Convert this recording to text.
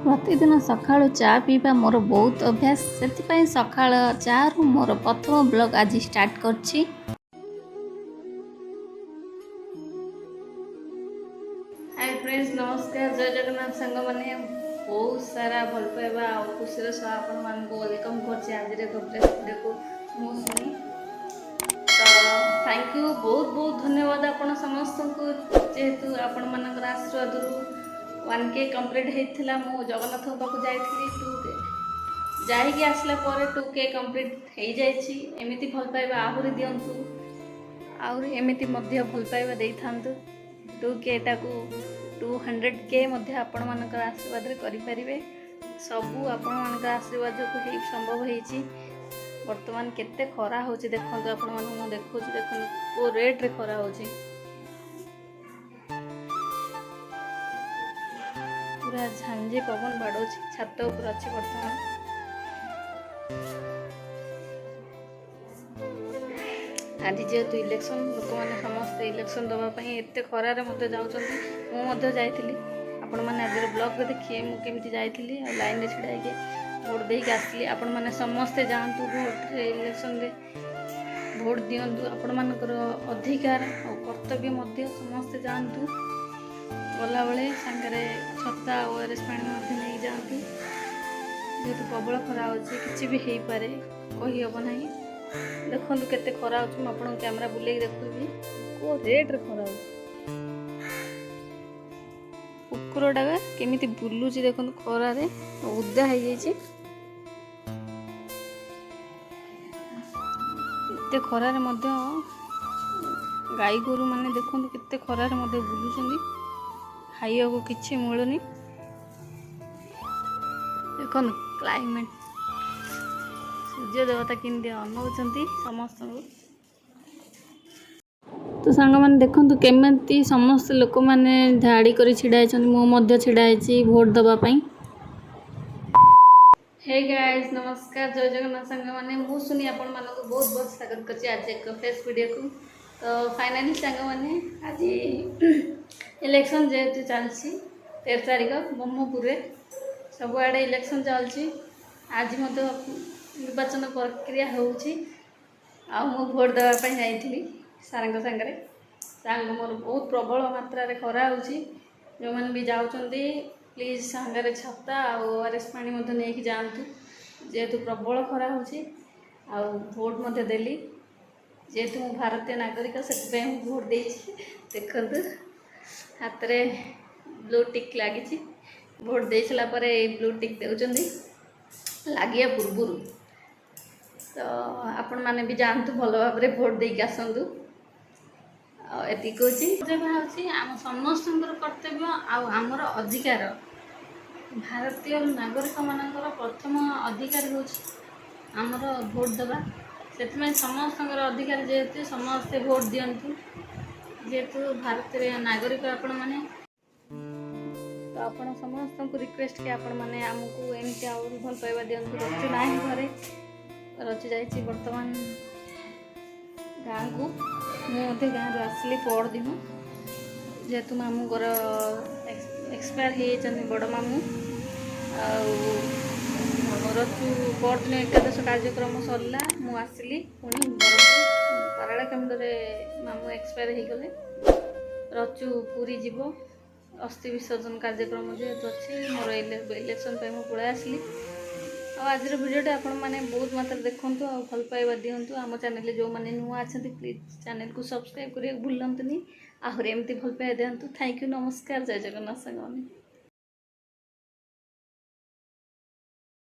ପ୍ରତିଦିନ ସକାଳୁ ଚା ପିଇବା ମୋର ବହୁତ ଅଭ୍ୟାସ। ସେଥିପାଇଁ ସକାଳ ଚାରୁ ମୋର ପ୍ରଥମ ବ୍ଲଗ୍ ଆଜି ଷ୍ଟାର୍ଟ କରିଛି। ହାଇ ଫ୍ରେଣ୍ଡସ୍, ନମସ୍କାର, ଜୟ ଜଗନ୍ନାଥ। ସାଙ୍ଗମାନେ ବହୁତ ସାରା ଭଲ ପାଇବା ଆଉ ଖୁସିର ସହ ଆପଣମାନଙ୍କୁ ୱେଲକମ୍ କରୁଛି ଆଜିର ଏକ ଫ୍ରେଶ୍ ଭିଡ଼ିଓକୁ। ମୁଁ ଶୁଣି ତ ଥ୍ୟାଙ୍କ ୟୁ, ବହୁତ ବହୁତ ଧନ୍ୟବାଦ ଆପଣ ସମସ୍ତଙ୍କୁ। ଯେହେତୁ ଆପଣମାନଙ୍କର ଆଶୀର୍ବାଦରୁ 1K କମ୍ପ୍ଲିଟ୍ ହେଇଥିଲା। ମୁଁ ଜଗନ୍ନାଥଙ୍କ ପାଖକୁ ଯାଇଥିଲି, 2K ଯାଇକି ଆସିଲା ପରେ 2K କମ୍ପ୍ଲିଟ୍ ହେଇଯାଇଛି। ଏମିତି ଭଲ ପାଇବା ଆହୁରି ଦିଅନ୍ତୁ, ଆହୁରି ଏମିତି ମଧ୍ୟ ଭଲ ପାଇବା ଦେଇଥାନ୍ତୁ। 2Kଟାକୁ 200K ମଧ୍ୟ ଆପଣମାନଙ୍କର ଆଶୀର୍ବାଦରେ କରିପାରିବେ। ସବୁ ଆପଣମାନଙ୍କର ଆଶୀର୍ବାଦକୁ ହେଇ ସମ୍ଭବ ହେଇଛି। ବର୍ତ୍ତମାନ କେତେ ଖରା ହେଉଛି ଦେଖନ୍ତୁ, ଆପଣମାନଙ୍କୁ ମୁଁ ଦେଖାଉଛି, ଦେଖନ୍ତୁ କେଉଁ ରେଟ୍ରେ ଖରା ହେଉଛି। ପୁରା ଝାଞ୍ଜି ପବନ ବାଡ଼ଉଛି। ଛାତ ଉପରେ ଅଛି ବର୍ତ୍ତମାନ। ଆଜି ଯେହେତୁ ଇଲେକ୍ସନ୍, ଲୋକମାନେ ସମସ୍ତେ ଇଲେକ୍ସନ୍ ଦେବା ପାଇଁ ଏତେ ଖରାରେ ମଧ୍ୟ ଯାଉଛନ୍ତି। ମୁଁ ମଧ୍ୟ ଯାଇଥିଲି। ଆପଣମାନେ ଆଜିର ବ୍ଲଗ୍ରେ ଦେଖିବେ ମୁଁ କେମିତି ଯାଇଥିଲି ଆଉ ଲାଇନ୍ରେ ଛିଡ଼ା ହେଇକି ଭୋଟ୍ ଦେଇକି ଆସିଲି। ଆପଣମାନେ ସମସ୍ତେ ଯାଆନ୍ତୁ ଭୋଟ୍ରେ, ଇଲେକ୍ସନ୍ରେ ଭୋଟ୍ ଦିଅନ୍ତୁ। ଆପଣମାନଙ୍କର ଅଧିକାର ଆଉ କର୍ତ୍ତବ୍ୟ ମଧ୍ୟ। ସମସ୍ତେ ଯାଆନ୍ତୁ। ଗଲାବେଳେ ସାଙ୍ଗରେ ଛତା ଓ ORS ପାଣି ମଧ୍ୟ ନେଇକି ଯାଆନ୍ତୁ। ଯେହେତୁ ପ୍ରବଳ ଖରା ହେଉଛି, କିଛି ବି ହେଇପାରେ, କହିହେବ ନାହିଁ। ଦେଖନ୍ତୁ କେତେ ଖରା ହେଉଛି। ମୁଁ ଆପଣଙ୍କୁ କ୍ୟାମେରା ବୁଲେଇକି ଦେଖୁଛି କେଉଁ ରେଟ୍ରେ ଖରା ହେଉଛି। କୁକୁରଟା କେମିତି ବୁଲୁଛି ଦେଖନ୍ତୁ ଖରାରେ, ଓଦା ହେଇଯାଇଛି। ଏତେ ଖରାରେ ମଧ୍ୟ ଗାଈ ଗୋରୁ ମାନେ ଦେଖନ୍ତୁ କେତେ ଖରାରେ ମଧ୍ୟ ବୁଲୁଛନ୍ତି। ଖାଇବାକୁ କିଛି ମିଳୁନି। ଦେଖନ୍ତୁ କ୍ଲାଇମେଟ୍, ସୂର୍ଯ୍ୟ ଦେବତା କେମିତି ଅନଉଛନ୍ତି ସମସ୍ତଙ୍କୁ। ତ ସାଙ୍ଗମାନେ ଦେଖନ୍ତୁ କେମିତି ସମସ୍ତେ ଲୋକମାନେ ଧାଡ଼ି କରି ଛିଡ଼ା ହେଇଛନ୍ତି। ମୁଁ ମଧ୍ୟ ଛିଡ଼ା ହେଇଛି ଭୋଟ୍ ଦେବା ପାଇଁ। ହେ ଗାଇସ୍, ନମସ୍କାର, ଜୟ ଜଗନ୍ନାଥ। ସାଙ୍ଗମାନେ ମୁଁ ଶୁଣି ଆପଣମାନଙ୍କୁ ବହୁତ ବହୁତ ସ୍ୱାଗତ କରୁଛି ଆଜି ଏକ ଫ୍ରେଶ୍ ଭିଡ଼ିଓକୁ। ତ ଫାଇନାଲି ସାଙ୍ଗମାନେ ଆଜି ଇଲେକ୍ସନ୍ ଯେହେତୁ ଚାଲିଛି 13 ତାରିଖ ବ୍ରହ୍ମପୁରରେ ସବୁଆଡ଼େ ଇଲେକ୍ସନ୍ ଚାଲିଛି। ଆଜି ମଧ୍ୟ ନିର୍ବାଚନ ପ୍ରକ୍ରିୟା ହେଉଛି। ଆଉ ମୁଁ ଭୋଟ୍ ଦେବା ପାଇଁ ଯାଇଥିଲି ସାରଙ୍କ ସାଙ୍ଗରେ। ସାଙ୍ଗ ମୋର ବହୁତ ପ୍ରବଳ ମାତ୍ରାରେ ଖରା ହେଉଛି। ଯେଉଁମାନେ ବି ଯାଉଛନ୍ତି ପ୍ଲିଜ୍ ସାଙ୍ଗରେ ଛତା ଆଉ ORS ପାଣି ମଧ୍ୟ ନେଇକି ଯାଆନ୍ତୁ। ଯେହେତୁ ପ୍ରବଳ ଖରା ହେଉଛି। ଆଉ ଭୋଟ୍ ମଧ୍ୟ ଦେଲି। ଯେହେତୁ ମୁଁ ଭାରତୀୟ ନାଗରିକ, ସେଥିପାଇଁ ମୁଁ ଭୋଟ୍ ଦେଇଛି। ଦେଖନ୍ତୁ ହାତରେ ବ୍ଲୁ ଟିକ୍ ଲାଗିଛି। ଭୋଟ୍ ଦେଇସାରିଲା ପରେ ଏଇ ବ୍ଲୁ ଟିକ୍ ଦେଉଛନ୍ତି ଲାଗିବା ପୂର୍ବରୁ। ତ ଆପଣମାନେ ବି ଯାଆନ୍ତୁ, ଭଲ ଭାବରେ ଭୋଟ୍ ଦେଇକି ଆସନ୍ତୁ। ଆଉ ଏତିକି କହୁଛି। ଯାହା ହେଉଛି ଆମ ସମସ୍ତଙ୍କର କର୍ତ୍ତବ୍ୟ ଆଉ ଆମର ଅଧିକାର। ଭାରତୀୟ ନାଗରିକମାନଙ୍କର ପ୍ରଥମ ଅଧିକାର ହେଉଛି ଆମର ଭୋଟ୍ ଦେବା। ସେଥିପାଇଁ ସମସ୍ତଙ୍କର ଅଧିକାର, ଯେହେତୁ ସମସ୍ତେ ଭୋଟ୍ ଦିଅନ୍ତୁ। ଯେହେତୁ ଭାରତୀୟ ନାଗରିକ ଆପଣମାନେ, ତ ଆପଣ ସମସ୍ତଙ୍କୁ ରିକ୍ୱେଷ୍ଟ କି ଆପଣମାନେ ଆମକୁ ଏମିତି ଆହୁରି ଭଲ ପାଇବା ଦିଅନ୍ତୁ। ରଚୁ ନାହିଁ ଘରେ, ରଚି ଯାଇଛି ବର୍ତ୍ତମାନ ଗାଁକୁ। ମୁଁ ମଧ୍ୟ ଗାଁରୁ ଆସିଲି ପରଦିନ। ଯେହେତୁ ମାମୁଁଙ୍କର ଏକ୍ସପାୟାର ହେଇଯାଇଛନ୍ତି ବଡ଼ ମାମୁଁ। ଆଉ ରଚୁ ପରଦିନ ଏକାଦଶ କାର୍ଯ୍ୟକ୍ରମ ସରିଲା, ମୁଁ ଆସିଲି ପୁଣି ଘରକୁ। ପାରଳାଖେମୁଣ୍ଡରେ ମାମୁଁ ଏକ୍ସପାୟାର ହେଇଗଲେ। ରଚୁ ପୁରୀ ଯିବ, ଅସ୍ଥି ବିସର୍ଜନ କାର୍ଯ୍ୟକ୍ରମ ଯେହେତୁ ଅଛି, ମୋର ଇଲେକ୍ସନ୍ ପାଇଁ ମୁଁ ପଳାଇ ଆସିଲି। ଆଉ ଆଜିର ଭିଡ଼ିଓଟା ଆପଣମାନେ ବହୁତ ମାତ୍ରାରେ ଦେଖନ୍ତୁ ଆଉ ଭଲ ପାଇବା ଦିଅନ୍ତୁ। ଆମ ଚ୍ୟାନେଲରେ ଯେଉଁମାନେ ନୂଆ ଅଛନ୍ତି ପ୍ଲିଜ୍ ଚ୍ୟାନେଲକୁ ସବସ୍କ୍ରାଇବ୍ କରିବାକୁ ଭୁଲନ୍ତୁନି। ଆହୁରି ଏମିତି ଭଲ ପାଇବା ଦିଅନ୍ତୁ। ଥ୍ୟାଙ୍କ ୟୁ, ନମସ୍କାର, ଜୟ ଜଗନ୍ନାଥ ସାଙ୍ଗମାନେ।